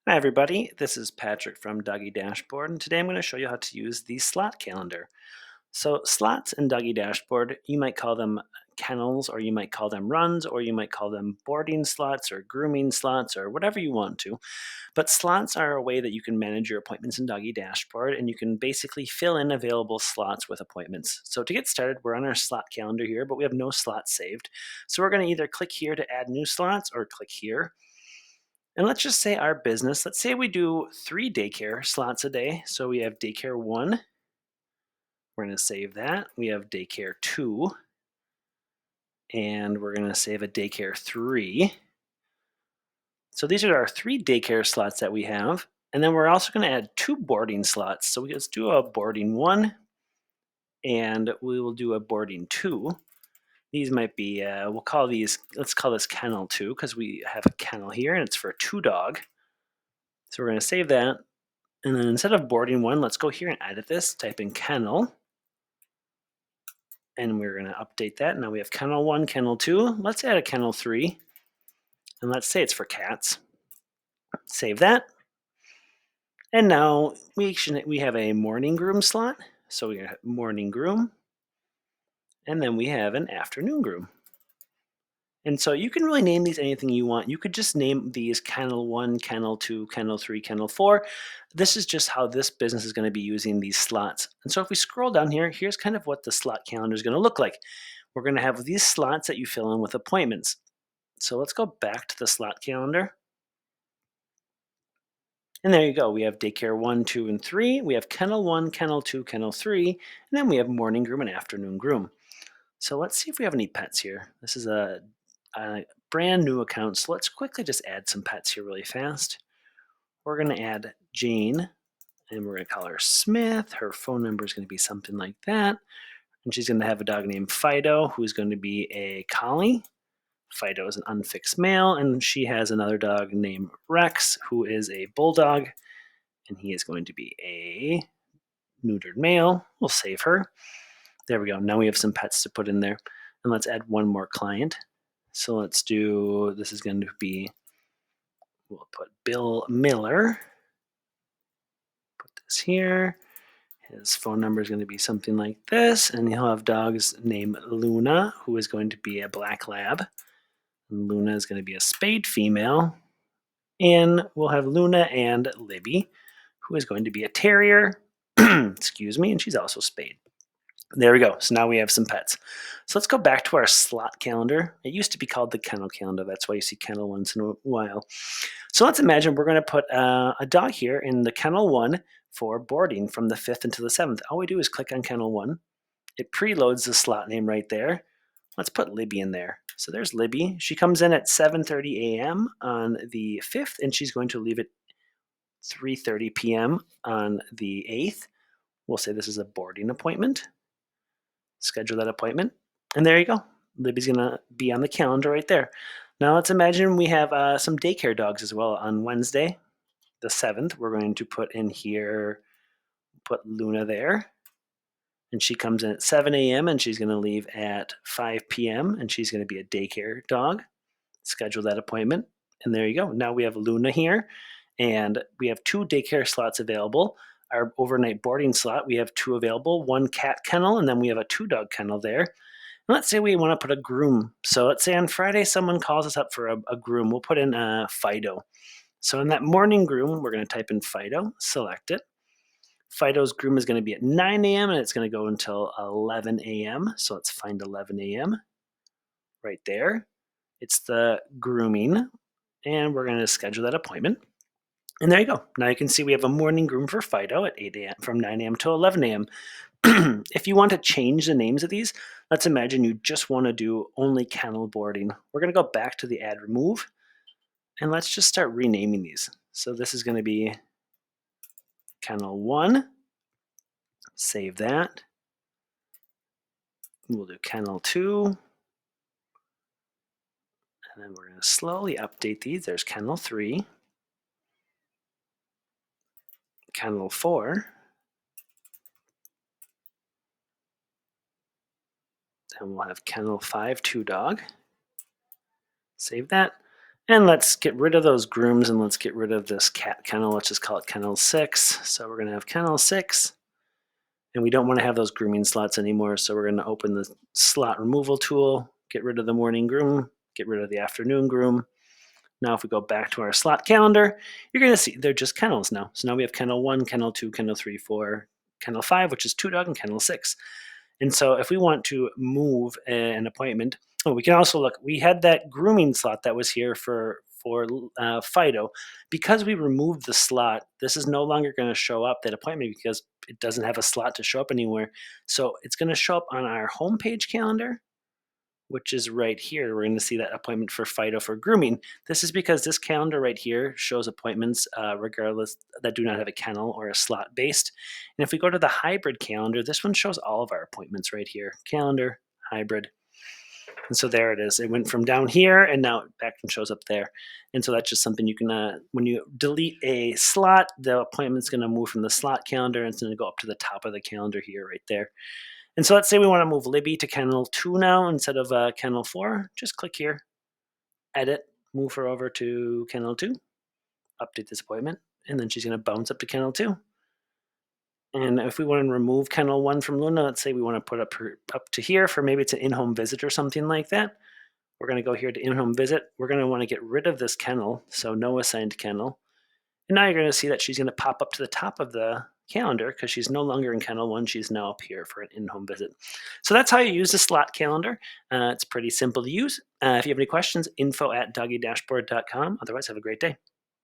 Hi everybody, this is Patrick from DoggieDashboard, and today I'm going to show you how to use the slot calendar. So slots in DoggieDashboard, you might call them kennels, or you might call them runs, or you might call them boarding slots or grooming slots or whatever you want to. But slots are a way that you can manage your appointments in DoggieDashboard, and you can basically fill in available slots with appointments. So to get started, we're on our slot calendar here, but we have no slots saved. So we're going to either click here to add new slots or click here. And let's just say our business, let's say we do 3 daycare slots a day. So we have daycare 1, we're going to save that. We have daycare 2, and we're going to save a daycare 3. So these are our 3 daycare slots that we have. And then we're also going to add 2 boarding slots. So let's do a boarding 1, and we will do a boarding 2. These might be, we'll call these, let's call this kennel 2 because we have a kennel here and it's for a 2 dog. So we're going to save that. And then instead of boarding 1, let's go here and edit this. Type in kennel. And we're going to update that. Now we have kennel 1, kennel 2. Let's add a kennel 3. And let's say it's for cats. Save that. And now we have a morning groom slot. So we have morning groom. And then we have an afternoon groom. And so you can really name these anything you want. You could just name these kennel 1, kennel 2, kennel 3, kennel 4. This is just how this business is going to be using these slots. And so if we scroll down here, here's kind of what the slot calendar is going to look like. We're going to have these slots that you fill in with appointments. So let's go back to the slot calendar. And there you go. We have daycare 1, 2, and 3. We have kennel 1, kennel 2, kennel 3. And then we have morning groom and afternoon groom. So let's see if we have any pets here. This is a brand new account, so let's quickly just add some pets here really fast. We're going to add Jane, and we're going to call her Smith. Her phone number is going to be something like that. And she's going to have a dog named Fido, who's going to be a collie. Fido is an unfixed male, and she has another dog named Rex, who is a bulldog, and he is going to be a neutered male. We'll save her. There we go. Now we have some pets to put in there. And let's add one more client. So let's do, this is going to be, we'll put Bill Miller. Put this here. His phone number is going to be something like this, and he'll have dogs named Luna, who is going to be a black lab. And Luna is going to be a spayed female. And we'll have Luna and Libby, who is going to be a terrier. Excuse me, and she's also spayed. There we go. So now we have some pets. So let's go back to our slot calendar. It used to be called the kennel calendar. That's why you see kennel once in a while. So let's imagine we're going to put a dog here in the kennel 1 for boarding from the 5th into the 7th. All we do is click on kennel 1. It preloads the slot name right there. Let's put Libby in there. So there's Libby. She comes in at 7:30 a.m. on the 5th, and she's going to leave at 3:30 p.m. on the 8th. We'll say this is a boarding appointment. Schedule that appointment. And there you go. Libby's going to be on the calendar right there. Now let's imagine we have some daycare dogs as well on Wednesday, the 7th. We're going to put in here, put Luna there. And she comes in at 7 a.m. and she's going to leave at 5 p.m. and she's going to be a daycare dog. Schedule that appointment. And there you go. Now we have Luna here, and we have 2 daycare slots available. Our overnight boarding slot, we have 2 available, 1 cat kennel, and then we have a 2 dog kennel there. And let's say we want to put a groom. So let's say on Friday someone calls us up for a groom. We'll put in Fido. So in that morning groom, we're going to type in Fido, select it. Fido's groom is going to be at 9 a.m. and it's going to go until 11 a.m. So let's find 11 a.m. right there. It's the grooming, and we're going to schedule that appointment. And there you go. Now you can see we have a morning groom for Fido at 8 a.m. from 9 a.m. to 11 a.m. If you want to change the names of these, let's imagine you just want to do only kennel boarding. We're going to go back to the add remove, and let's just start renaming these. So this is going to be kennel 1. Save that. We'll do kennel 2. And then we're going to slowly update these. There's kennel 3. Kennel 4. And we'll have kennel 5, 2 dog. Save that. And let's get rid of those grooms and let's get rid of this cat kennel. Let's just call it kennel 6. So we're going to have kennel 6. And we don't want to have those grooming slots anymore. So we're going to open the slot removal tool, get rid of the morning groom, get rid of the afternoon groom. Now, if we go back to our slot calendar, you're going to see they're just kennels now. So now we have kennel 1, kennel 2, kennel 3, 4, kennel 5, which is 2 dog, and kennel 6. And so if we want to move an appointment, we can also look, we had that grooming slot that was here for Fido. Because we removed the slot, this is no longer going to show up, that appointment, because it doesn't have a slot to show up anywhere. So it's going to show up on our homepage calendar, which is right here. We're going to see that appointment for Fido for grooming. This is because this calendar right here shows appointments regardless that do not have a kennel or a slot based. And if we go to the hybrid calendar, this one shows all of our appointments right here. Calendar, hybrid. And so there it is. It went from down here and now it back and shows up there. And so that's just something you can, when you delete a slot, the appointment's going to move from the slot calendar and it's going to go up to the top of the calendar here right there. And so let's say we want to move Libby to kennel 2 now instead of kennel 4. Just click here, edit, move her over to kennel 2, update this appointment, and then she's going to bounce up to kennel 2. And if we want to remove kennel 1 from Luna, let's say we want to put up to here for maybe it's an in-home visit or something like that. We're going to go here to in-home visit. We're going to want to get rid of this kennel, so no assigned kennel. And now you're going to see that she's going to pop up to the top of the calendar because she's no longer in kennel 1. She's now up here for an in-home visit. So that's how you use the slot calendar. It's pretty simple to use. If you have any questions, info@DoggieDashboard.com. Otherwise, have a great day.